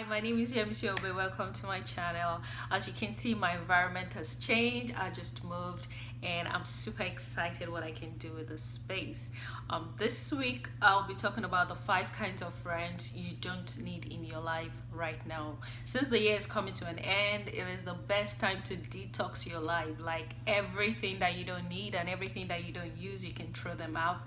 My name is Youre. Welcome to my channel. As you can see, my environment has changed. I just moved and I'm super excited what I can do with this space. This week, I'll be talking about the 5 kinds of friends you don't need in your life right now. Since the year is coming to an end, it is the best time to detox your life. Like everything that you don't need and everything that you don't use, you can throw them out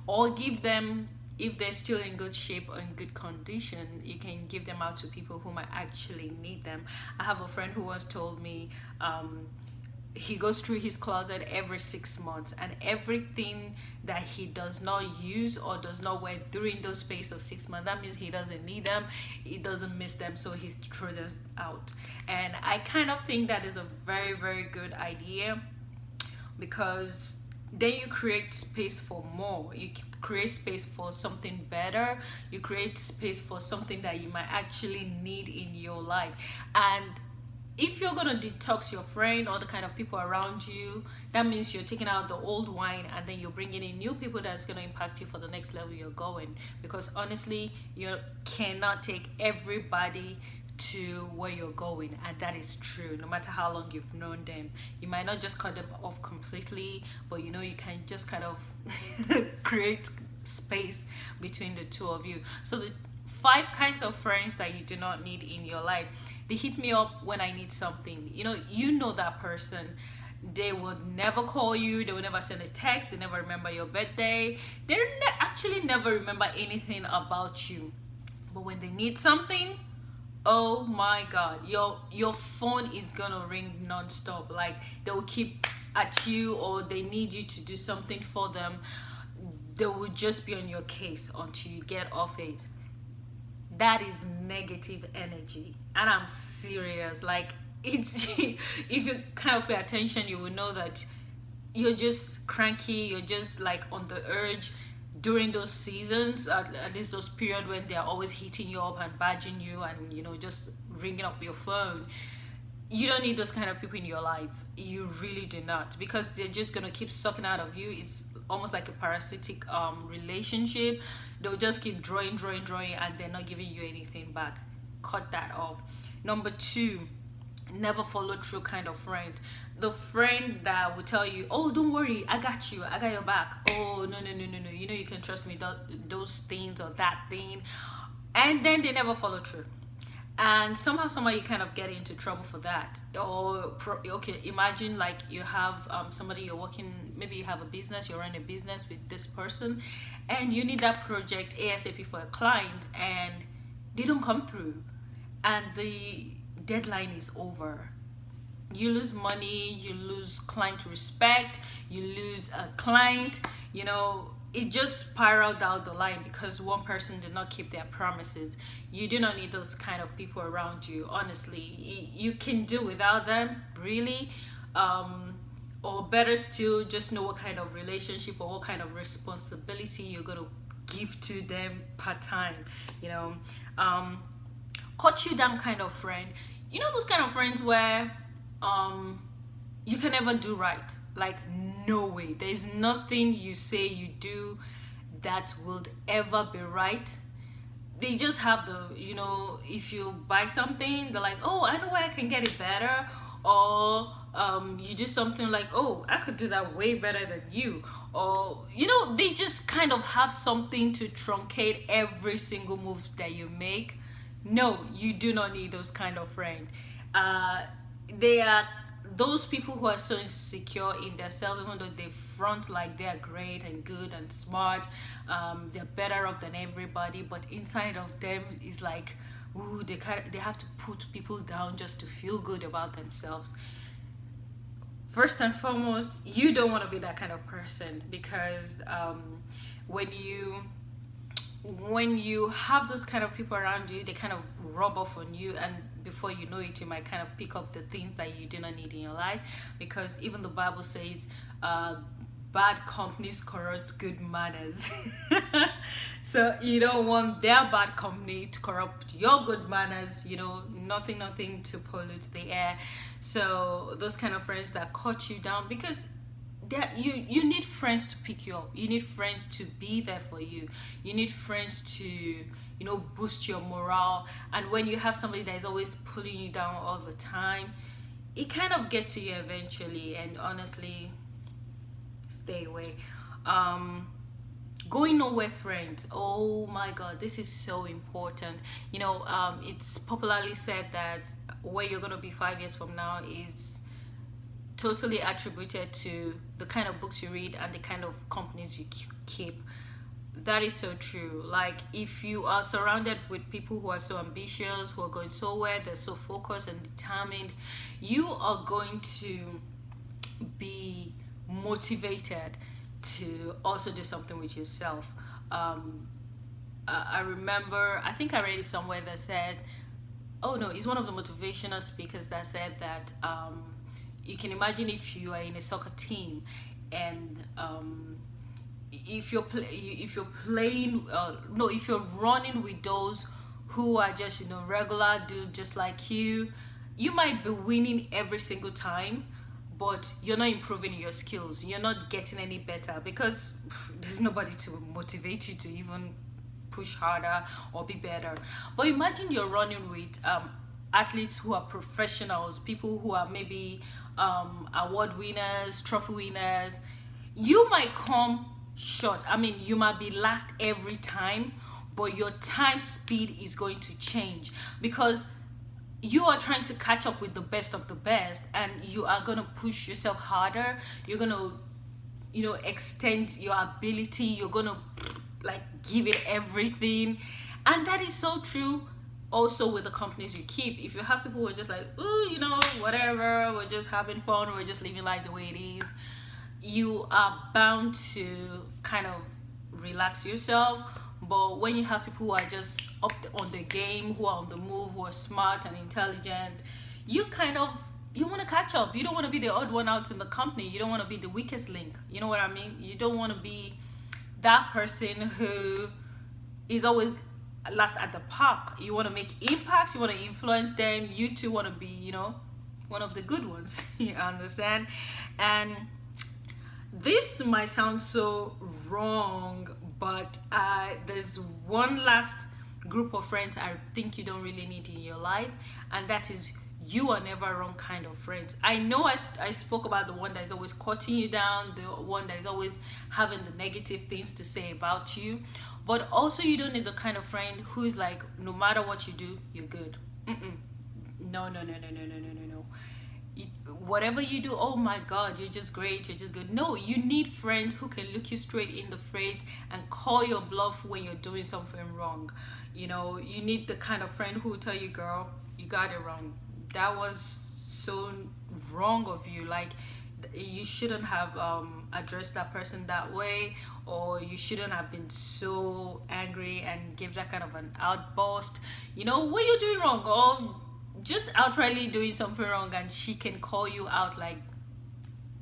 or give them. If they're still in good shape or in good condition, you can give them out to people who might actually need them. I have a friend who once told me he goes through his closet every 6 months, and everything that he does not use or does not wear during those space of 6 months, that means he doesn't need them, he doesn't miss them, so he throws them out. And I kind of think that is a very, very good idea, because then you create space for more. You create space for something better. You create space for something that you might actually need in your life. And if you're gonna detox your friend or the kind of people around you, that means you're taking out the old wine and then you're bringing in new people that's gonna impact you for the next level you're going. Because honestly, you cannot take everybody to where you're going, and that is true. No matter how long you've known them, you might not just cut them off completely, but you can just kind of create space between the two of you. So the 5 kinds of friends that you do not need in your life. They hit me up when I need something. You know that person. They would never call you, they would never send a text, they never remember your birthday, they actually never remember anything about you. But when they need something, oh my god, your phone is gonna ring non-stop. Like, they'll keep at you, or they need you to do something for them. They will just be on your case until you get off it. That is negative energy, and I'm serious. Like, it's if you kind of pay attention, you will know that you're just cranky, you're just like on the urge during those seasons, at least those periods when they're always hitting you up and badging you and just ringing up your phone. You don't need those kind of people in your life. You really do not, because they're just gonna keep sucking out of you. It's almost like a parasitic relationship. They'll just keep drawing, and they're not giving you anything back. Cut that off. Number 2, never follow through kind of friend. The friend that will tell you, oh, don't worry, I got you, I got your back. Oh, no, you can trust me, those things or that thing. And then they never follow through. And somehow you kind of get into trouble for that. Or okay, imagine like you have somebody you're working, maybe you have a business, you're running a business with this person, and you need that project ASAP for a client, and they don't come through, and the deadline is over. You lose money, you lose client respect, you lose a client. It just spiraled down the line because one person did not keep their promises. You do not need those kind of people around you. Honestly, you can do without them, really. Or better still, just know what kind of relationship or what kind of responsibility you're going to give to them per time. Cut you down kind of friend. Those kind of friends where you can never do right. Like, no way, there's nothing you say, you do that would ever be right. They just have if you buy something, they're like, oh, I know where I can get it better. Or you do something like, oh, I could do that way better than you. Or they just kind of have something to truncate every single move that you make. No, you do not need those kind of friends. They are those people who are so insecure in themselves, even though they front like they're great and good and smart, they're better off than everybody, but inside of them is like, ooh, they have to put people down just to feel good about themselves. First and foremost, you don't want to be that kind of person, because when you have those kind of people around you, they kind of rub off on you, and before you know it, you might kind of pick up the things that you do not need in your life. Because even the Bible says bad companies corrupt good manners. So you don't want their bad company to corrupt your good manners. Nothing to pollute the air. So those kind of friends that cut you down, because you need friends to pick you up. You need friends to be there for you. You need friends to boost your morale. And when you have somebody that is always pulling you down all the time, it kind of gets to you eventually. And honestly, stay away. Going nowhere friends, oh my god, this is so important. It's popularly said that where you're going to be 5 years from now is totally attributed to the kind of books you read and the kind of companies you keep. That is so true. Like, if you are surrounded with people who are so ambitious, who are going somewhere, they're so focused and determined, you are going to be motivated to also do something with yourself. I remember, I think I read it somewhere that said, oh no, it's one of the motivational speakers that said that you can imagine if you are in a soccer team, and if you're playing, no, if you're running with those who are just regular dude just like you might be winning every single time, but you're not improving your skills, you're not getting any better, because there's nobody to motivate you to even push harder or be better. But imagine you're running with athletes who are professionals, people who are maybe award winners, trophy winners. You might come short. I mean, you might be last every time, but your time speed is going to change, because you are trying to catch up with the best of the best, and you are going to push yourself harder. You're going to extend your ability. You're going to like give it everything. And that is so true also with the companies you keep. If you have people who are just like, oh, whatever, we're just having fun, we're just living life the way it is, you are bound to kind of relax yourself. But when you have people who are just up on the game, who are on the move, who are smart and intelligent, you want to catch up. You don't want to be the odd one out in the company. You don't want to be the weakest link. You know what I mean? You don't want to be that person who is always last at the park. You want to make impacts. You want to influence them. You too want to be, one of the good ones. You understand? And this might sound so wrong, but there's one last group of friends I think you don't really need in your life, and that is, you are never wrong kind of friends. I know I spoke about the one that is always cutting you down, the one that is always having the negative things to say about you, but also you don't need the kind of friend who's like, no matter what you do, you're good. No, no, no, no, no, no, no, no, no. Whatever you do, oh my god, you're just great, you're just good. No, you need friends who can look you straight in the face and call your bluff when you're doing something wrong. You need the kind of friend who will tell you, girl, you got it wrong, that was so wrong of you, like you shouldn't have addressed that person that way, or you shouldn't have been so angry and give that kind of an outburst. What you're doing wrong, or just outrightly doing something wrong, and she can call you out like,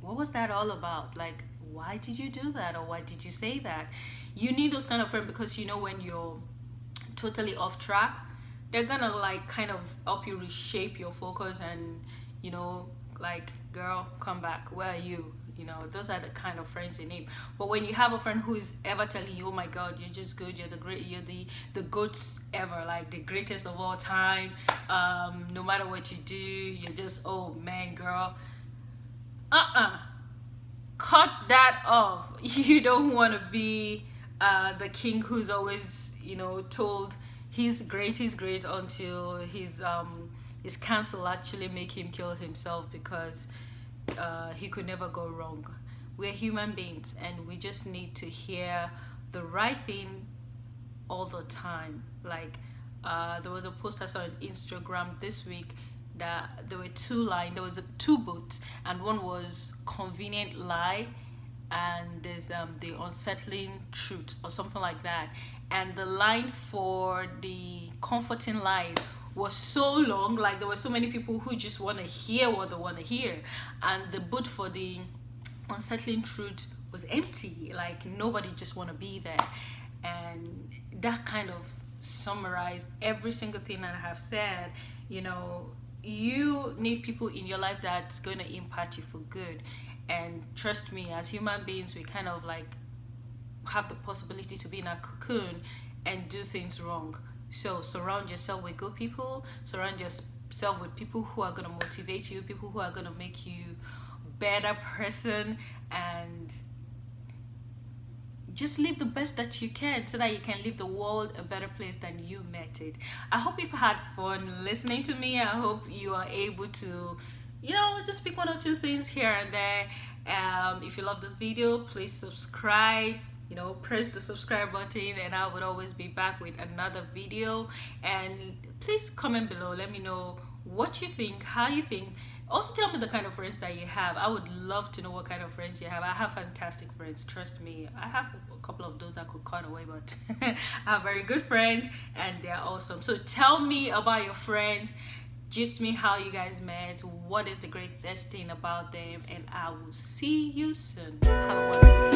what was that all about? Like, why did you do that, or why did you say that? You need those kind of friends, because when you're totally off track, they're gonna like kind of help you reshape your focus, and like, girl, come back, where are you? Those are the kind of friends you need. But when you have a friend who is ever telling you, oh my god, you're just good, you're the great, you're the goods ever, like the greatest of all time, no matter what you do, you're just, oh man, girl, cut that off. You don't want to be the king who's always told he's great until his counsel actually make him kill himself, because he could never go wrong. We're human beings, and we just need to hear the right thing all the time. Like, there was a post I saw on Instagram this week that there were two lines. There was two books, and one was convenient lie, and there's the unsettling truth, or something like that. And the line for the comforting lie was so long, like there were so many people who just want to hear what they want to hear, and the boot for the unsettling truth was empty, like nobody just want to be there. And that kind of summarized every single thing that I have said. You need people in your life that's going to impact you for good. And trust me, as human beings, we kind of like have the possibility to be in a cocoon and do things wrong. So surround yourself with good people, surround yourself with people who are going to motivate you, people who are going to make you better person, and just live the best that you can so that you can leave the world a better place than you met it. I hope you've had fun listening to me. I hope you are able to, just pick one or two things here and there. If you love this video, please subscribe. Press the subscribe button, and I would always be back with another video. And please comment below, let me know what you think, how you think. Also tell me the kind of friends that you have. I would love to know what kind of friends you have. I have fantastic friends, trust me. I have a couple of those that could cut away, but I have very good friends and they're awesome. So tell me about your friends, gist me how you guys met, what is the greatest thing about them, and I will see you soon. Have a wonderful day.